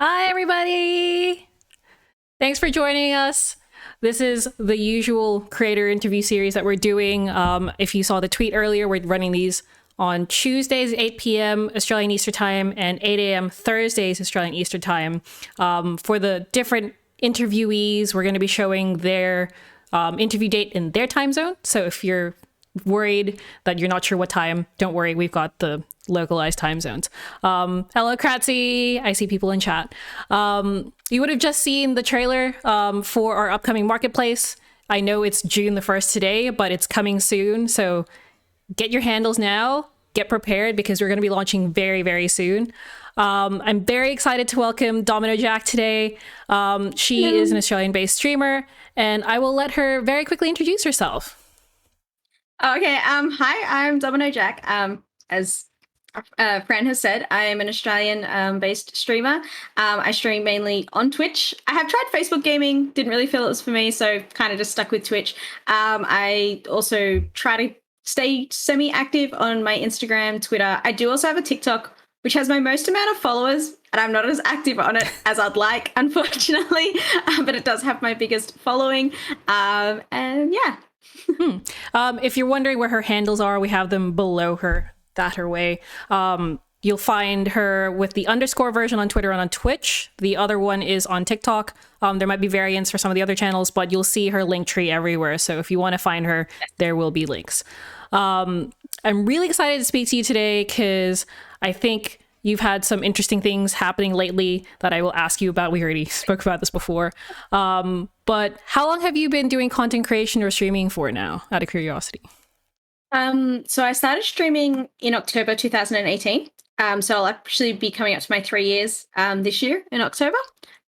Hi, everybody. Thanks for joining us. This is the usual creator interview series that we're doing. If you saw the tweet earlier, we're running these on Tuesdays, 8 p.m. Australian Eastern Time and 8 a.m. Thursdays, Australian Eastern Time. For the different interviewees, we're going to be showing their interview date in their time zone. So if you're worried that you're not sure what time, don't worry, we've got the localized time zones. Hello, Kratzy. I see people in chat. You would have just seen the trailer for our upcoming marketplace. I know it's June the 1st today, but it's coming soon. So get your handles now. Get prepared because we're going to be launching very, very soon. I'm very excited to welcome Domino Jack today. She is an Australian-based streamer, and I will let her very quickly introduce herself. Okay. Hi, I'm Domino Jack. As Fran has said, I am an Australian based streamer. I stream mainly on Twitch. I have tried Facebook gaming, didn't really feel it was for me, so kind of just stuck with Twitch. I also try to stay semi-active on my Instagram, Twitter. I do also have a TikTok, which has my most amount of followers, and I'm not as active on it as I'd like, unfortunately, but it does have my biggest following. And yeah. If you're wondering where her handles are, we have them below her, that her way. You'll find her with the underscore version on Twitter and on Twitch. The other one is on TikTok. There might be variants for some of the other channels, but you'll see her link tree everywhere. So if you want to find her, there will be links. I'm really excited to speak to you today because I think you've had some interesting things happening lately that I will ask you about. We already spoke about this before. But how long have you been doing content creation or streaming for now, out of curiosity? So I started streaming in October 2018. So I'll actually be coming up to my 3 years this year in October.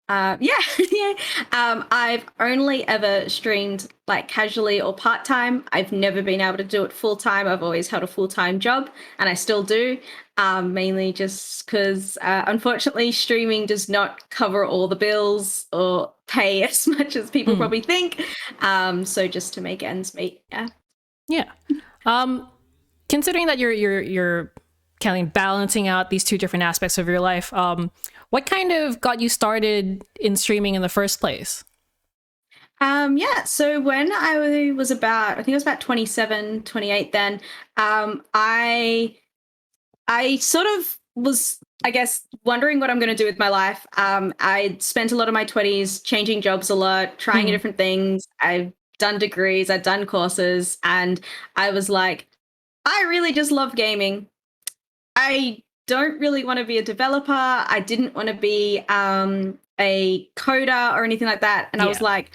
Yeah, yeah. I've only ever streamed like casually or part-time. I've never been able to do it full-time. I've always had a full-time job, and I still do, mainly just because, unfortunately, streaming does not cover all the bills or pay as much as people probably think. So just to make ends meet, yeah. Yeah. Considering that you're kind of balancing out these two different aspects of your life, what kind of got you started in streaming in the first place? Yeah, so when I was about, I think I was about 27, 28 then, I sort of was, I guess, wondering what I'm going to do with my life. I spent a lot of my 20s changing jobs a lot, trying different things. I've done degrees, I've done courses, and I was like, I really just love gaming. I don't really want to be a developer. I didn't want to be a coder or anything like that. And I was like,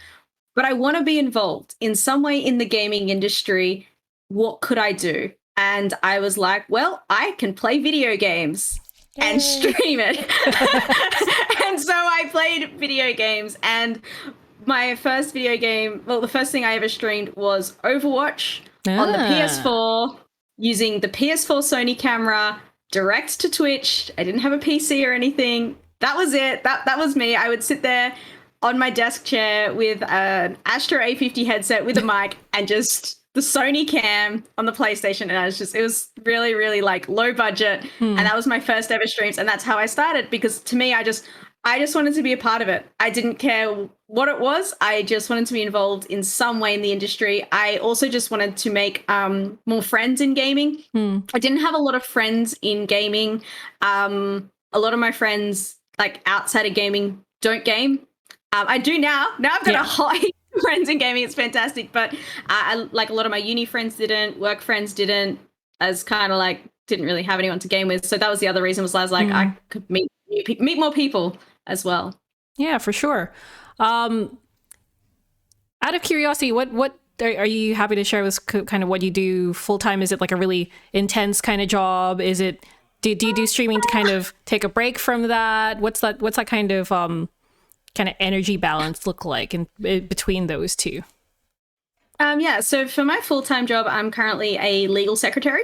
but I want to be involved in some way in the gaming industry. What could I do? And I was like, well, I can play video games and stream it. And so I played video games, and my first video game, well, the first thing I ever streamed was Overwatch on the PS4 using the PS4 Sony camera direct to Twitch. I didn't have a PC or anything. That was it. That was me. I would sit there on my desk chair with an Astro A50 headset with a mic and just the Sony cam on the PlayStation. And it was really, really like low budget. And that was my first ever streams. And that's how I started, because to me, I just wanted to be a part of it. I didn't care what it was. I just wanted to be involved in some way in the industry. I also just wanted to make more friends in gaming. I didn't have a lot of friends in gaming. A lot of my friends, like outside of gaming, don't game. I do now. Now I've got a whole heap of friends in gaming. It's fantastic. But I like a lot of my uni friends didn't, work friends didn't, as kind of like didn't really have anyone to game with. So that was the other reason, was I was like, I could meet more people as well. Yeah, for sure. Out of curiosity, what are you happy to share with kind of what you do full time? Is it like a really intense kind of job? Is it do you do streaming to kind of take a break from that? What's that kind of energy balance look like in between those two? Yeah, so for my full-time job, I'm currently a legal secretary.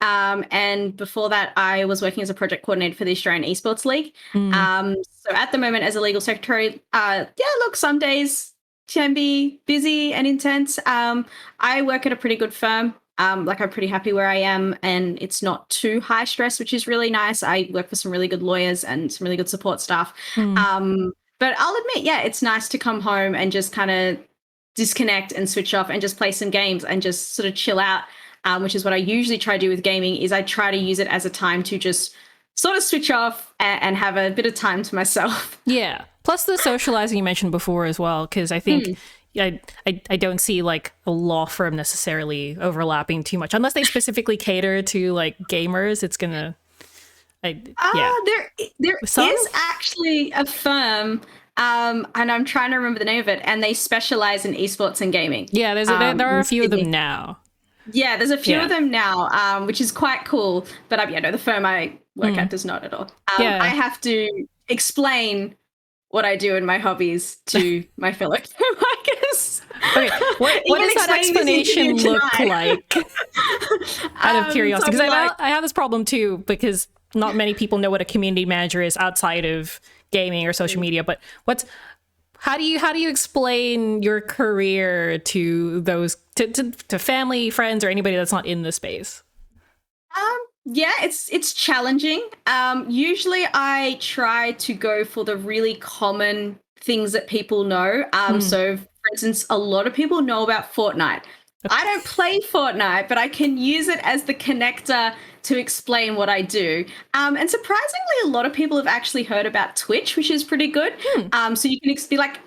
And before that, I was working as a project coordinator for the Australian Esports League. So at the moment, as a legal secretary, look, some days can be busy and intense. I work at a pretty good firm. Like I'm pretty happy where I am, and it's not too high stress, which is really nice. I work for some really good lawyers and some really good support staff. Mm. But I'll admit, yeah, it's nice to come home and just kind of disconnect and switch off and just play some games and just sort of chill out, which is what I usually try to do with gaming. Is I try to use it as a time to just sort of switch off and have a bit of time to myself. Yeah. Plus the socializing you mentioned before as well, because I think I don't see like a law firm necessarily overlapping too much unless they specifically cater to like gamers. It's gonna, There is actually a firm, and I'm trying to remember the name of it, and they specialize in esports and gaming. Yeah, there are a few of them now. Yeah, there's a few of them now, which is quite cool. But no, the firm I work at does not at all. I have to explain what I do in my hobbies to my fellow co-workers. Okay, what does that explanation look like? Out of curiosity, because I have this problem too, because not many people know what a community manager is outside of gaming or social media. But how do you explain your career to those to family, friends, or anybody that's not in the space? Yeah, it's challenging. Usually I try to go for the really common things that people know. So for instance, a lot of people know about Fortnite. I don't play Fortnite, but I can use it as the connector to explain what I do. And surprisingly, a lot of people have actually heard about Twitch, which is pretty good. So you can be like,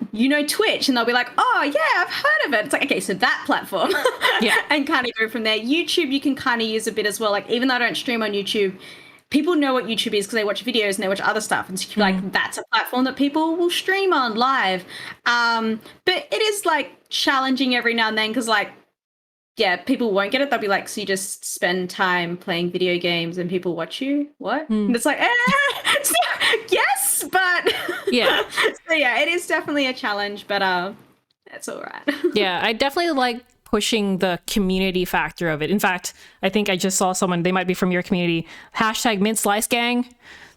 Twitch, and they'll be like, oh, yeah, I've heard of it. It's like, okay, so that platform. And kind of go from there. YouTube, you can kind of use a bit as well. Like, even though I don't stream on YouTube, people know what YouTube is because they watch videos and they watch other stuff. And so you can be like, that's a platform that people will stream on live. But it is like challenging every now and then because like, yeah, people won't get it. They'll be like, so you just spend time playing video games and people watch you? What? And it's like, yes, but yeah. So yeah, it is definitely a challenge, but it's all right. Yeah, I definitely like pushing the community factor of it. In fact, I think I just saw someone, they might be from your community, hashtag Mint Slice Gang.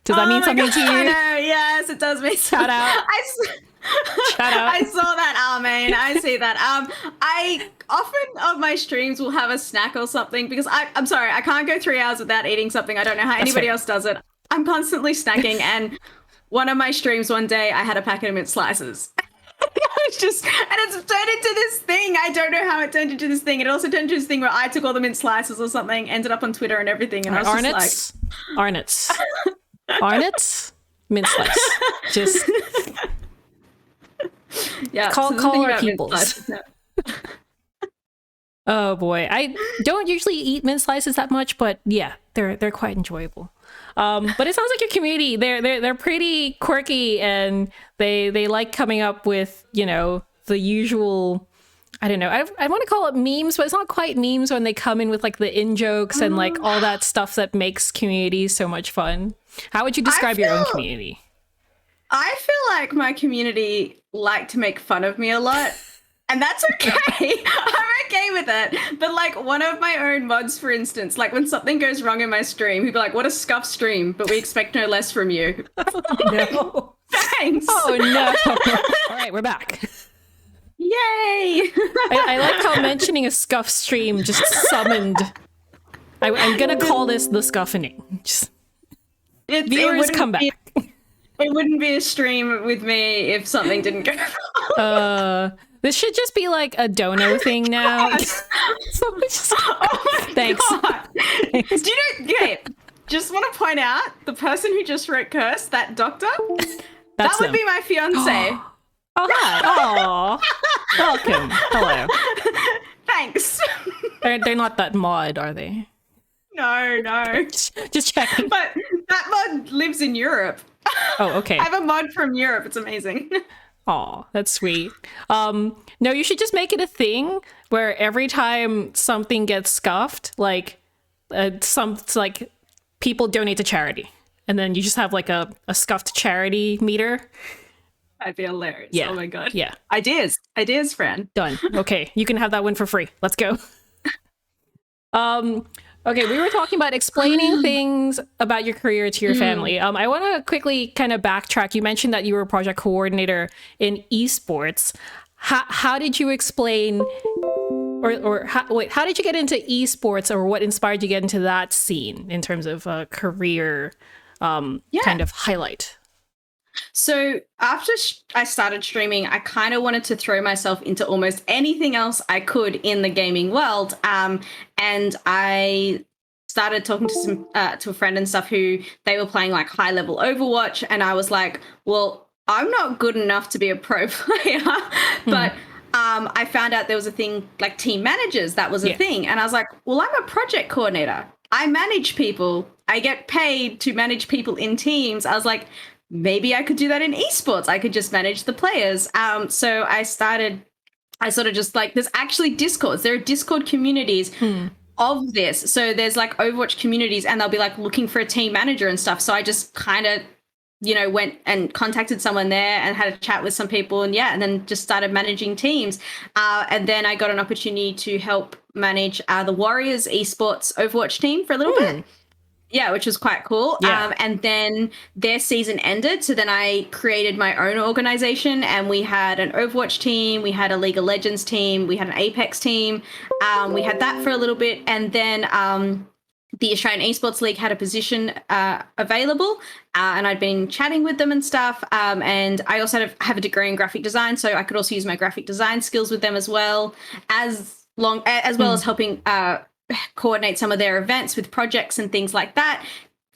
Does that mean something to you? I know, yes, it does mean something. Shout out. Shout out. I saw that, Armaine. I see that. I often of my streams will have a snack or something because I'm sorry, I can't go 3 hours without eating something. I don't know how anybody else does it. I'm constantly snacking, and one of my streams one day I had a packet of Mint Slices. It's turned into this thing. I don't know how it turned into this thing. It also turned into this thing where I took all the Mint Slices or something, ended up on Twitter and everything, and I was just like, Arnott's Mint Slice. Just yeah, call our peoples. Oh boy, I don't usually eat mint slices that much, but yeah, they're quite enjoyable. But it sounds like your community, they're pretty quirky, and they like coming up with, the usual, I don't know, I want to call it memes, but it's not quite memes when they come in with like the in jokes and like all that stuff that makes communities so much fun. How would you describe your own community? I feel like my community like to make fun of me a lot. And that's okay. I'm okay with it. But like one of my own mods, for instance, like when something goes wrong in my stream, he'd be like, what a scuff stream, but we expect no less from you. No. Thanks. Oh no. All right, we're back. Yay. I like how mentioning a scuff stream just summoned. I'm going to call this the scuffening. Viewers come back. It wouldn't be a stream with me if something didn't go wrong. This should just be like a dono thing now. Thanks. Thanks. Do you know, okay, just want to point out, the person who just wrote curse, that doctor, that would be my fiance. Oh, hi. Aw. Welcome. Hello. Thanks. They're not that mod, are they? No. Just checking. But that mod lives in Europe. Oh, okay. I have a mod from Europe. It's amazing. Aw, that's sweet. No, you should just make it a thing where every time something gets scuffed, like like people donate to charity, and then you just have like a scuffed charity meter. That'd be hilarious. Yeah. Oh my god. Yeah. Ideas, friend. Done. Okay, you can have that one for free. Let's go. Okay, we were talking about explaining things about your career to your family. I want to quickly kind of backtrack. You mentioned that you were a project coordinator in esports. How did you explain or how did you get into esports, or what inspired you to get into that scene in terms of a career kind of highlight? So after I started streaming, I kind of wanted to throw myself into almost anything else I could in the gaming world. And I started talking to a friend and stuff who they were playing like high level Overwatch, and I was like, well, I'm not good enough to be a pro player, but I found out there was a thing like team managers. That was a thing, and I was like, well, I'm a project coordinator. I manage people. I get paid to manage people in teams. I was like, maybe I could do that in esports. I could just manage the players. So I sort of just like, there's actually Discords. There are Discord communities of this. So there's like Overwatch communities, and they'll be like looking for a team manager and stuff. So I just kind of, went and contacted someone there and had a chat with some people, and then just started managing teams. And then I got an opportunity to help manage the Warriors esports Overwatch team for a little bit. Yeah, which was quite cool. Yeah. And then their season ended. So then I created my own organization, and we had an Overwatch team, we had a League of Legends team, we had an Apex team. We had that for a little bit. And then the Australian Esports League had a position available, and I'd been chatting with them and stuff. And I also have a degree in graphic design, so I could also use my graphic design skills with them as well as helping coordinate some of their events with projects and things like that.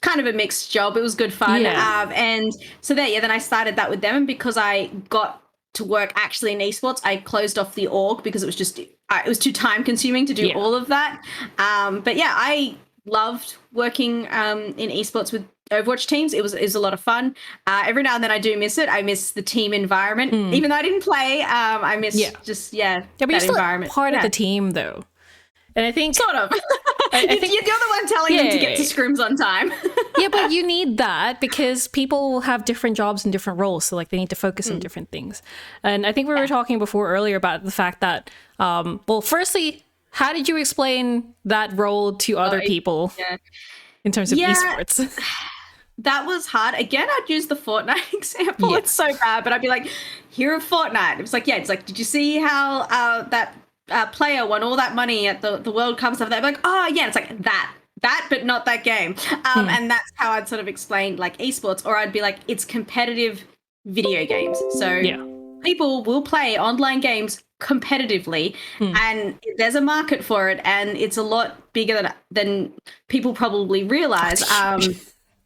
Kind of a mixed job. It was good fun. And so then I started that with them. And because I got to work actually in esports, I closed off the org because it was just, it was too time consuming to do all of that. But yeah, I loved working in esports with Overwatch teams. It was a lot of fun. Every now and then I do miss it. I miss the team environment. Even though I didn't play, I miss just, but that you're still environment. part of the team though. And I think sort of. I think you're the one telling them to get to scrims on time. Yeah, but you need that because people have different jobs and different roles. So like they need to focus on different things. And I think we were talking before earlier about the fact that, well, firstly, how did you explain that role to other people in terms of esports? That was hard. Again, I'd use the Fortnite example. It's so bad, but I'd be like, here are Fortnite. It was like, it's like, did you see how that player won all that money at the World Cup and stuff? They'd be like, oh yeah, it's like that, but not that game. And that's how I'd sort of explain like esports, or I'd be like, it's competitive video games. So people will play online games competitively, and there's a market for it, and it's a lot bigger than people probably realize.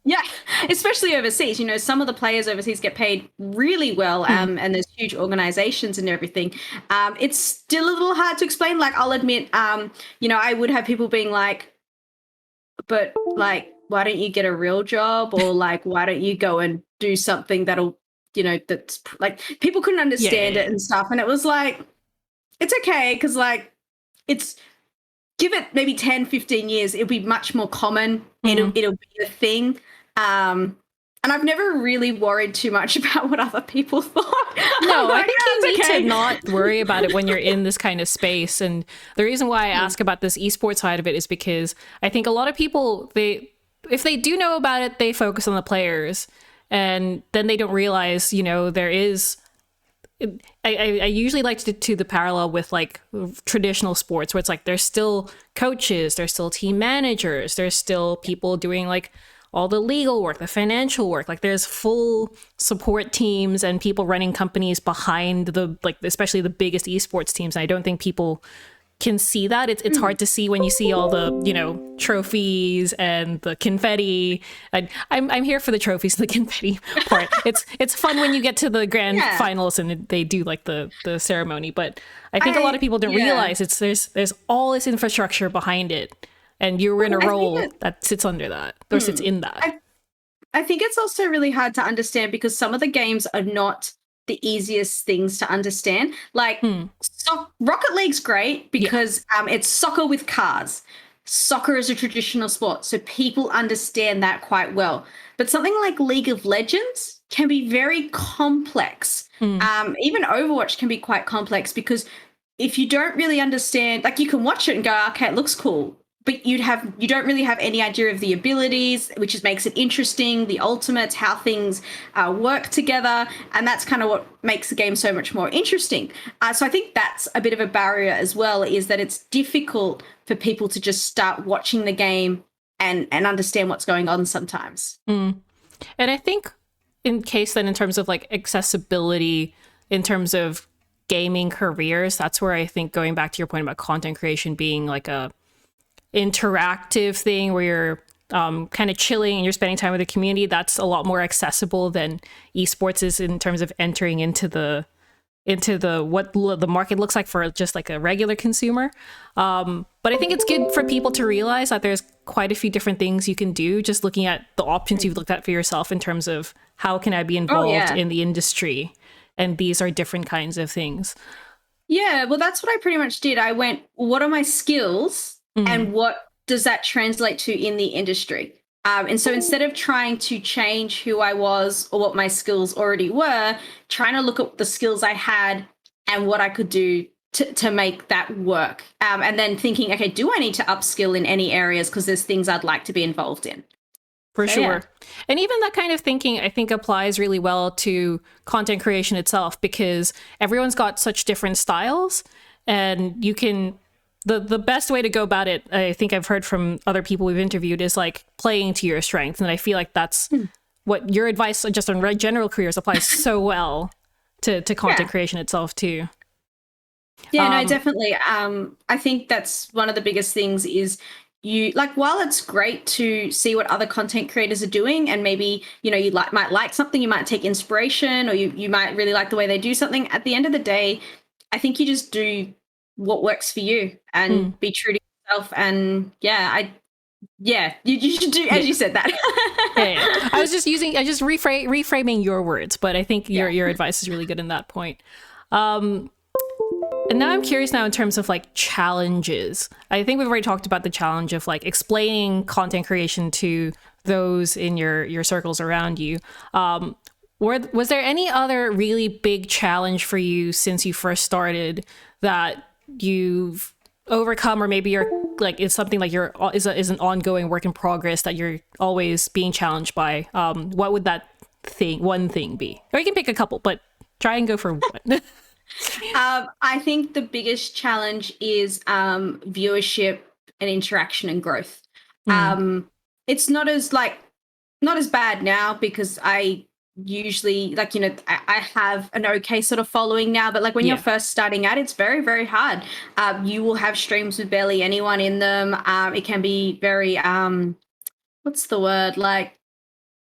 Yeah, especially overseas. Some of the players overseas get paid really well, and there's huge organizations and everything. It's still a little hard to explain. Like, I'll admit, I would have people being like, but like, why don't you get a real job? Or like, why don't you go and do something that'll, that's like, people couldn't understand it and stuff. And it was like, it's okay, because like, give it maybe 10, 15 years, it'll be much more common. It'll be a thing. And I've never really worried too much about what other people thought. No, I think you need to not worry about it when you're in this kind of space. And the reason why I ask about this esports side of it is because I think a lot of people, if they do know about it, they focus on the players, and then they don't realize, there is... I usually like to do the parallel with like traditional sports, where it's like there's still coaches, there's still team managers, there's still people doing like all the legal work, the financial work. Like there's full support teams and people running companies behind especially the biggest esports teams. And I don't think people can see that. It's hard to see when you see all the trophies and the confetti. I'm here for the trophies and the confetti part. It's fun when you get to the grand finals and they do like the ceremony. But I think a lot of people don't realize there's all this infrastructure behind it, and you're in a role that sits under that or sits in that. I think it's also really hard to understand because some of the games are not the easiest things to understand. Like Rocket League's great because it's soccer with cars. Soccer is a traditional sport, so people understand that quite well. But something like League of Legends can be very complex. Even Overwatch can be quite complex because if you don't really understand, like you can watch it and go, okay, it looks cool. but you don't really have any idea of the abilities, which just makes it interesting, the ultimates, how things work together, and that's kind of what makes the game so much more interesting. So I think that's a bit of a barrier as well, is that it's difficult for people to just start watching the game and understand what's going on sometimes. And I think in terms of like accessibility, in terms of gaming careers, that's where I think, going back to your point about content creation being like a interactive thing where you're kind of chilling and you're spending time with the community, that's a lot more accessible than esports is in terms of entering into the what the market looks like for just like a regular consumer. But I think it's good for people to realize that there's quite a few different things you can do, just looking at the options you've looked at for yourself in terms of how can I be involved in the industry, and these are different kinds of things. Yeah, well, that's what I pretty much did. I went, what are my skills and what does that translate to in the industry? And so instead of trying to change who I was or what my skills already were, trying to look at the skills I had and what I could do to make that work. And then thinking, okay, do I need to upskill in any areas? Because there's things I'd like to be involved in. For sure. Yeah. And even that kind of thinking, I think, applies really well to content creation itself, because everyone's got such different styles, and you can, the best way to go about it, I think I've heard from other people we've interviewed, is like playing to your strengths. And I feel like that's what your advice just on general careers applies so well to content creation itself too. Yeah, no, definitely. I think that's one of the biggest things is, you like, while it's great to see what other content creators are doing, and maybe, you know, you might like something, you might take inspiration, or you might really like the way they do something. At the end of the day, I think you just do what works for you and be true to yourself. And you should do as you said that. I was just reframing your words, but I think your advice is really good in that point. And now I'm curious now in terms of like challenges. I think we've already talked about the challenge of like explaining content creation to those in your circles around you. Was there any other really big challenge for you since you first started that you've overcome, or maybe you're like, it's something like is an ongoing work in progress that you're always being challenged by? What would that one thing be? Or you can pick a couple, but try and go for one. I think the biggest challenge is viewership and interaction and growth. It's not as bad now, because I usually, like, you know, I have an okay sort of following now, but like when you're first starting out, it's very, very hard. You will have streams with barely anyone in them. It can be very what's the word, like,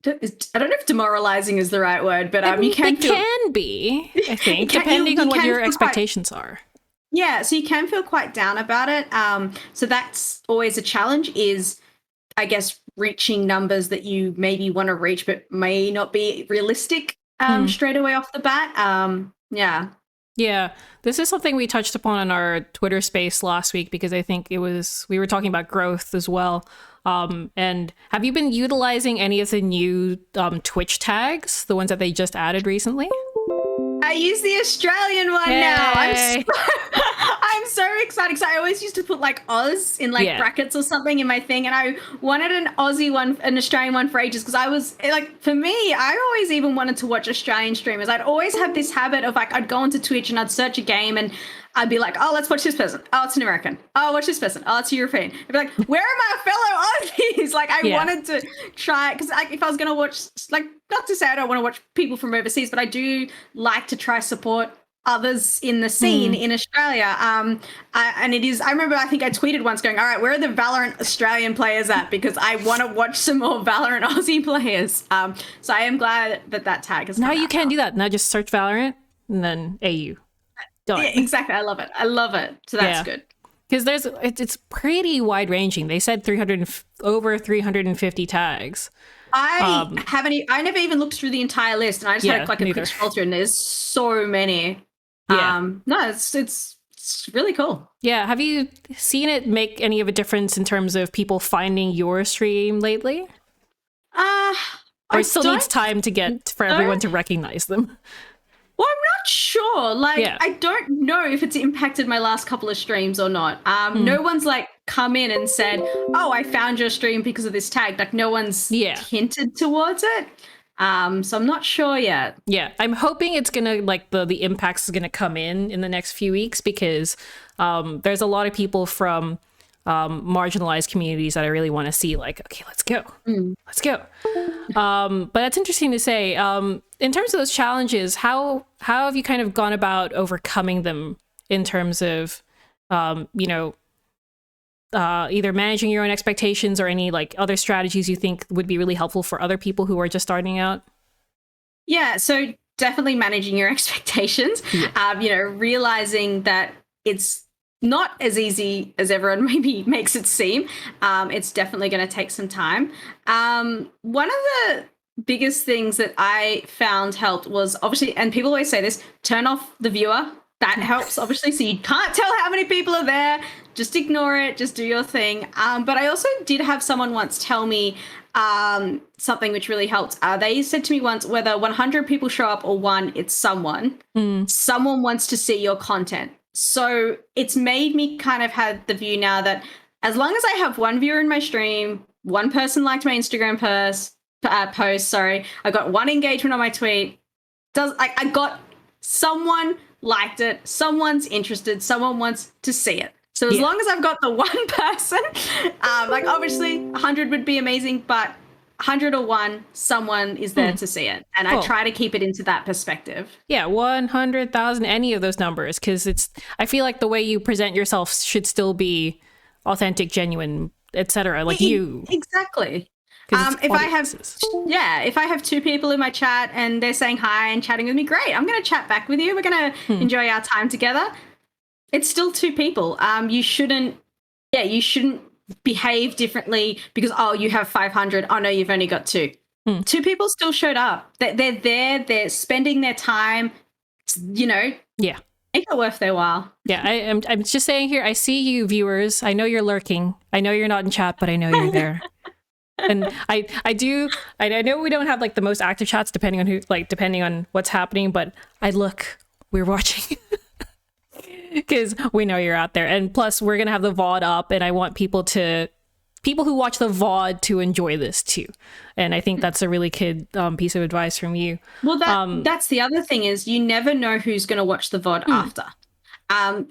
I don't know if demoralizing is the right word, but it can be, I think, depending on what your expectations are. Yeah, so you can feel quite down about it. So that's always a challenge, is, I guess, reaching numbers that you maybe want to reach but may not be realistic straight away off the bat. Yeah, this is something we touched upon in our Twitter space last week, because I think we were talking about growth as well. And have you been utilizing any of the new Twitch tags, the ones that they just added recently? I use the Australian one now. I'm so excited, because I always used to put like Oz in like brackets or something in my thing, and I wanted an Aussie one, an Australian one for ages, because I was like, for me, I always even wanted to watch Australian streamers. I'd always have this habit of like, I'd go onto Twitch and I'd search a game and I'd be like, oh, let's watch this person. Oh, it's an American. Oh, watch this person. Oh, it's a European. I'd be like, where are my fellow Aussies? Like, I wanted to try, because if I was going to watch, like, not to say I don't want to watch people from overseas, but I do like to try support others in the scene in Australia. And it is, I remember, I think I tweeted once going, all right, where are the Valorant Australian players at? Because I want to watch some more Valorant Aussie players. So I am glad that tag has come out. Now you can do that. Now just search Valorant and then AU. Done. Yeah, exactly. I love it. So that's good. Because it's pretty wide ranging. They said over 350 tags. I never even looked through the entire list, and I just had like a quick scroll through, and there's so many. No, it's really cool. Yeah. Have you seen it make any of a difference in terms of people finding your stream lately? Or it still needs time to get for everyone to recognize them? Well, I'm not sure. Like, Yeah. I don't know if it's impacted my last couple of streams or not. No one's like come in and said, "Oh, I found your stream because of this tag." Like, no one's Yeah. hinted towards it. So I'm not sure yet. Yeah, I'm hoping it's gonna like the impacts is gonna come in the next few weeks because there's a lot of people from marginalized communities that I really want to see. Like, okay, let's go, let's go. But that's interesting to say. In terms of those challenges, how have you kind of gone about overcoming them in terms of either managing your own expectations or any like other strategies you think would be really helpful for other people who are just starting out? Yeah, so definitely managing your expectations. Realizing that it's not as easy as everyone maybe makes it seem. It's definitely going to take some time. One of the biggest things that I found helped was obviously, and people always say this, turn off the viewer. That helps, obviously, so you can't tell how many people are there. Just ignore it. Just do your thing. But I also did have someone once tell me something which really helped. They said to me once, whether 100 people show up or one, it's someone. Someone wants to see your content. So it's made me kind of have the view now that as long as I have one viewer in my stream, one person liked my Instagram post, I got one engagement on my tweet. I got someone liked it, someone's interested, someone wants to see it. So as long as I've got the one person, like obviously 100 would be amazing, but 100 or one, someone is there to see it. And I try to keep it into that perspective. Yeah, 100,000, any of those numbers, because I feel like the way you present yourself should still be authentic, genuine, etc. Like you. Exactly. If I have two people in my chat and they're saying hi and chatting with me, great. I'm going to chat back with you. We're going to enjoy our time together. It's still two people. You shouldn't behave differently because, oh, you have 500. Oh, no, you've only got two. Two people still showed up. They're there. They're spending their time, Yeah. Make it worth their while. Yeah, I'm just saying here, I see you viewers. I know you're lurking. I know you're not in chat, but I know you're there. And I know we don't have like the most active chats depending on what's happening, but we're watching because we know you're out there. And plus we're going to have the VOD up and I want people who watch the VOD to enjoy this too. And I think that's a really good piece of advice from you. Well, that's the other thing is you never know who's going to watch the VOD after. And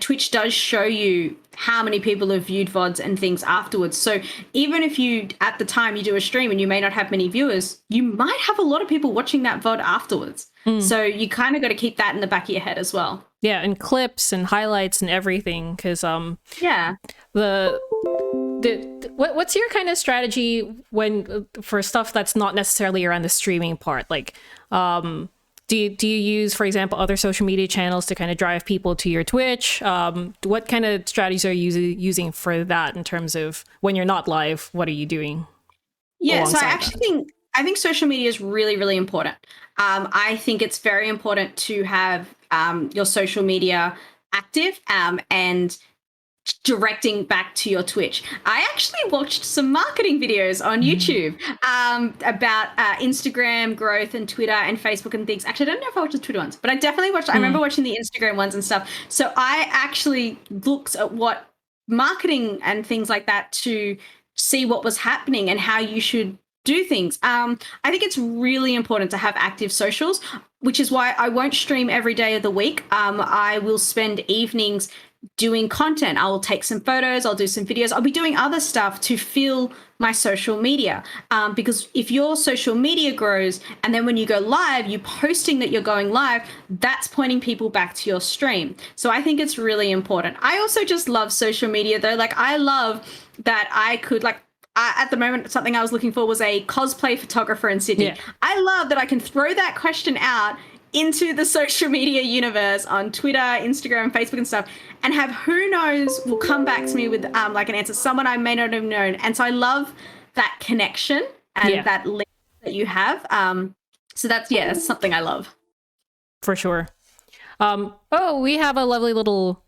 Twitch does show you how many people have viewed VODs and things afterwards. So even if at the time you do a stream and you may not have many viewers, you might have a lot of people watching that VOD afterwards. So you kind of got to keep that in the back of your head as well. Yeah, and clips and highlights and everything, because what's your kind of strategy for stuff that's not necessarily around the streaming part? Like, do you use, for example, other social media channels to kind of drive people to your Twitch? What kind of strategies are you using for that in terms of when you're not live? What are you doing? Yeah, so I think social media is really, really important. I think it's very important to have your social media active and directing back to your Twitch. I actually watched some marketing videos on YouTube about Instagram growth and Twitter and Facebook and things. Actually, I don't know if I watched the Twitter ones, but I definitely watched, I remember watching the Instagram ones and stuff. So I actually looked at what marketing and things like that to see what was happening and how you should do things. I think it's really important to have active socials, which is why I won't stream every day of the week. I will spend evenings doing content. I'll take some photos, I'll do some videos, I'll be doing other stuff to fill my social media. Because if your social media grows and then when you go live, you're posting that you're going live, that's pointing people back to your stream. So I think it's really important. I also just love social media though. Like I love that I could at the moment, something I was looking for was a cosplay photographer in Sydney. Yeah. I love that I can throw that question out into the social media universe on Twitter, Instagram, Facebook and stuff, and have who knows will come back to me with like an answer, someone I may not have known. And so I love that connection and that link that you have. So that's something I love. For sure. We have a lovely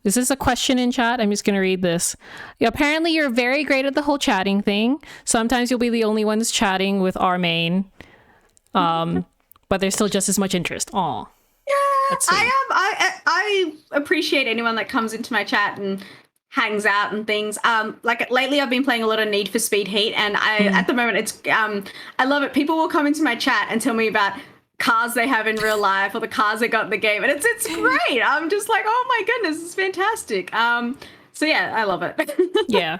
is this a question in chat? I'm just going to read this. Apparently you're very great at the whole chatting thing. Sometimes you'll be the only ones chatting with our main. But there's still just as much interest. Aw. That's sweet. I appreciate anyone that comes into my chat and hangs out and things. Like lately I've been playing a lot of Need for Speed Heat, and at the moment it's I love it. People will come into my chat and tell me about cars they have in real life or the cars they got in the game, and it's great. I'm just like, oh my goodness, it's fantastic. So yeah, I love it. Yeah,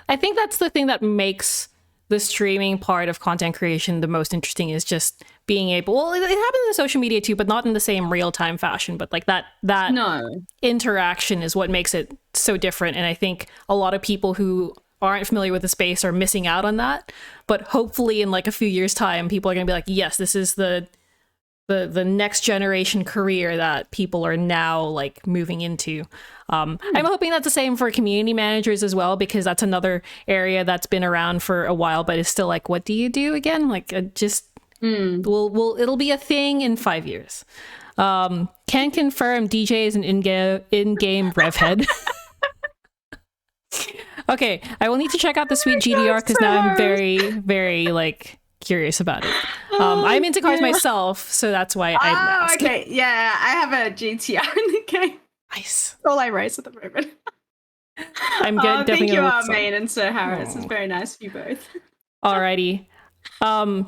I think that's the thing that makes the streaming part of content creation the most interesting, is just being able, well, it happens in social media too, but not in the same real-time fashion, but like that No. interaction is what makes it so different. And I think a lot of people who aren't familiar with the space are missing out on that, but hopefully in like a few years time people are going to be like, yes, this is the next generation career that people are now like moving into. I'm hoping that's the same for community managers as well, because that's another area that's been around for a while, but is still like, what do you do again? Like it'll be a thing in 5 years. Can confirm DJ is an in-game rev head. Okay, I will need to check out the sweet GDR because now I'm very, very like curious about it. I'm into cars myself, so that's why I asked. Okay, yeah, I have a GTR in the game. Nice. All I race at the moment. I'm good. Thank you, Maine and Sir Harris. It's very nice of you both. Alrighty. I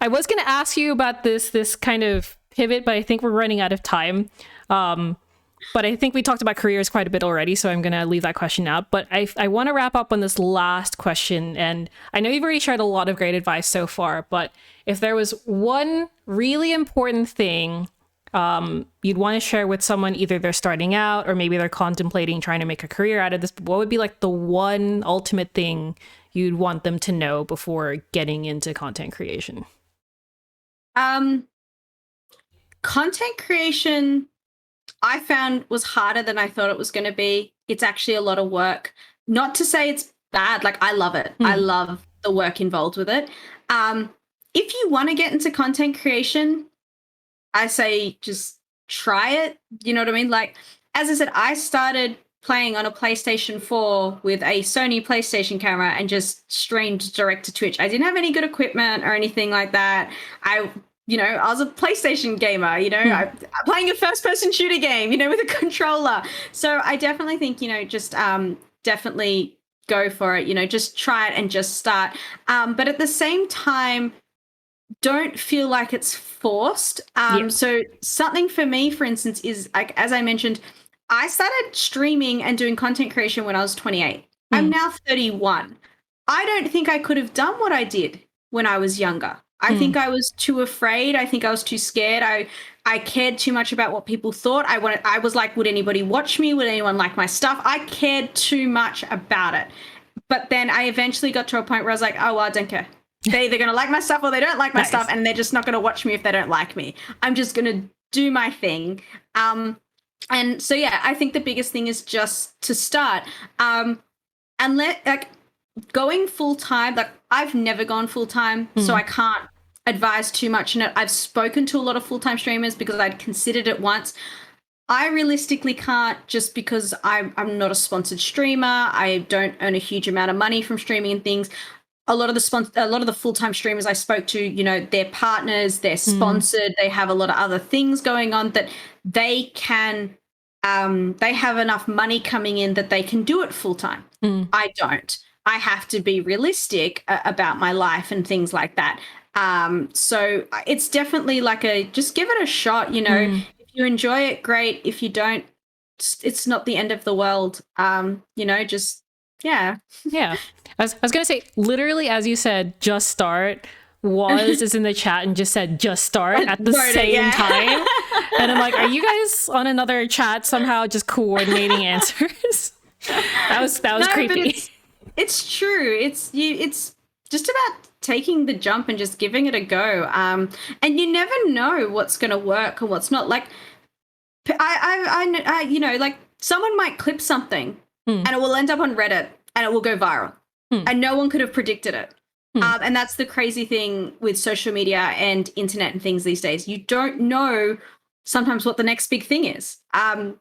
was going to ask you about this kind of pivot, but I think we're running out of time. But I think we talked about careers quite a bit already, so I'm going to leave that question out. But I want to wrap up on this last question. And I know you've already shared a lot of great advice so far, but if there was one really important thing you'd want to share with someone, either they're starting out or maybe they're contemplating trying to make a career out of this, what would be like the one ultimate thing you'd want them to know before getting into content creation? Content creation, I found, was harder than I thought it was going to be. It's actually a lot of work. Not to say it's bad. Like, I love it. I love the work involved with it. If you want to get into content creation, I say just try it. You know what I mean? Like, as I said, I started playing on a PlayStation 4 with a Sony PlayStation camera and just streamed direct to Twitch. I didn't have any good equipment or anything like that. I was a PlayStation gamer, I'm playing a first-person shooter game, with a controller. So I definitely think, just definitely go for it, just try it and just start. But at the same time, don't feel like it's forced. So something for me, for instance, is, like, as I mentioned, I started streaming and doing content creation when I was 28. I'm now 31. I don't think I could have done what I did when I was younger. I think I was too afraid. I think I was too scared. I cared too much about what people thought. I was like, would anybody watch me? Would anyone like my stuff? I cared too much about it. But then I eventually got to a point where I was like, oh, well, I don't care. They're either going to like my stuff or they don't like my stuff, and they're just not going to watch me if they don't like me. I'm just going to do my thing. And so, yeah, I think the biggest thing is just to start. And going full time, like, I've never gone full time, so I can't advise too much in it. I've spoken to a lot of full time streamers because I'd considered it once. I realistically can't, just because I'm not a sponsored streamer. I don't earn a huge amount of money from streaming and things. A lot of the full time streamers I spoke to, they're partners, they're sponsored, they have a lot of other things going on that they can. They have enough money coming in that they can do it full time. I don't. I have to be realistic about my life and things like that. So it's definitely like just give it a shot. If you enjoy it, great. If you don't, it's not the end of the world. Just, yeah. Yeah. I was going to say, literally, as you said, just start. Was is in the chat and just said just start at the same time. And I'm like, are you guys on another chat somehow just coordinating answers? That was creepy. It's true. It's just about taking the jump and just giving it a go. And you never know what's going to work and what's not. Like, I like, someone might clip something and it will end up on Reddit and it will go viral. And no one could have predicted it. And that's the crazy thing with social media and internet and things these days. You don't know sometimes what the next big thing is.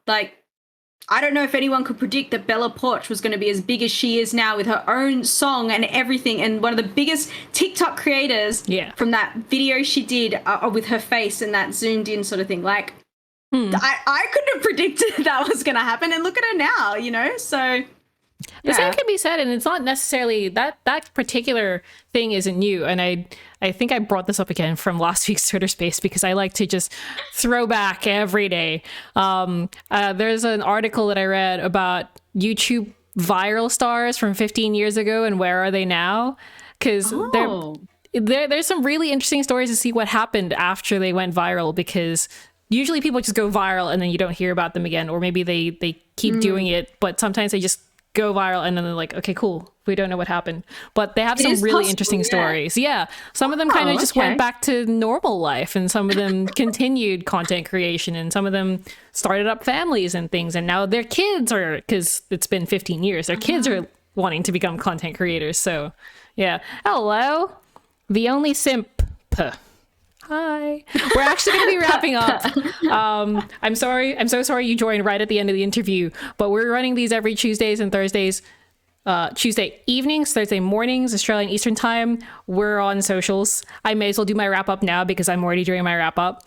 Like, I don't know if anyone could predict that Bella Porch was going to be as big as she is now with her own song and everything, and one of the biggest TikTok creators from that video she did with her face and that zoomed in sort of thing. Like, Hmm. I couldn't have predicted that was going to happen. And look at her now, you know? So, The same yeah. can be said, and it's not necessarily that particular thing isn't new. And I think I brought this up again from last week's Twitter space because I like to just throw back every day. There's an article that I read about YouTube viral stars from 15 years ago and where are they now? Because Oh. there's some really interesting stories to see what happened after they went viral, because usually people just go viral and then you don't hear about them again, or maybe they keep doing it, but sometimes they just go viral and then they're like, okay, cool, we don't know what happened. But they have It some is really possible, interesting yeah. stories. Yeah, some of them kind of just okay. went back to normal life, and some of them continued content creation, and some of them started up families and things, and now their kids are, because it's been 15 years, their kids are wanting to become content creators. So yeah, hello, the only simp. Hi. We're actually going to be wrapping up. I'm sorry. I'm so sorry you joined right at the end of the interview, but we're running these every Tuesdays and Thursdays. Tuesday evenings, Thursday mornings, Australian Eastern Time. We're on socials. I may as well do my wrap up now because I'm already doing my wrap up.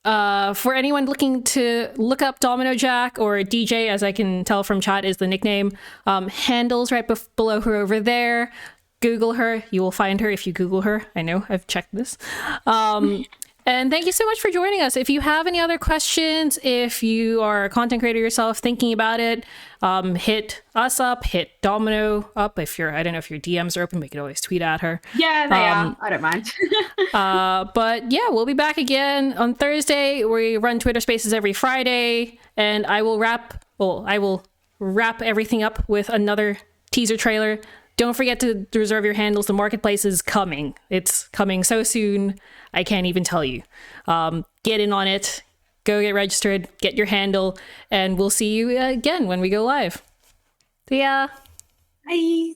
For anyone looking to look up Domino Jack, or DJ, as I can tell from chat is the nickname, handles right below her over there. Google her. You will find her if you Google her. I know, I've checked this. And thank you so much for joining us. If you have any other questions, if you are a content creator yourself thinking about it, hit us up, hit Domino up. If you're, I don't know if your DMs are open, we could always tweet at her. Yeah, they are. I don't mind. But yeah, we'll be back again on Thursday. We run Twitter Spaces every Friday, and I will wrap everything up with another teaser trailer. Don't forget to reserve your handles. The marketplace is coming. It's coming so soon. I can't even tell you. Get in on it. Go get registered. Get your handle. And we'll see you again when we go live. See ya. Bye.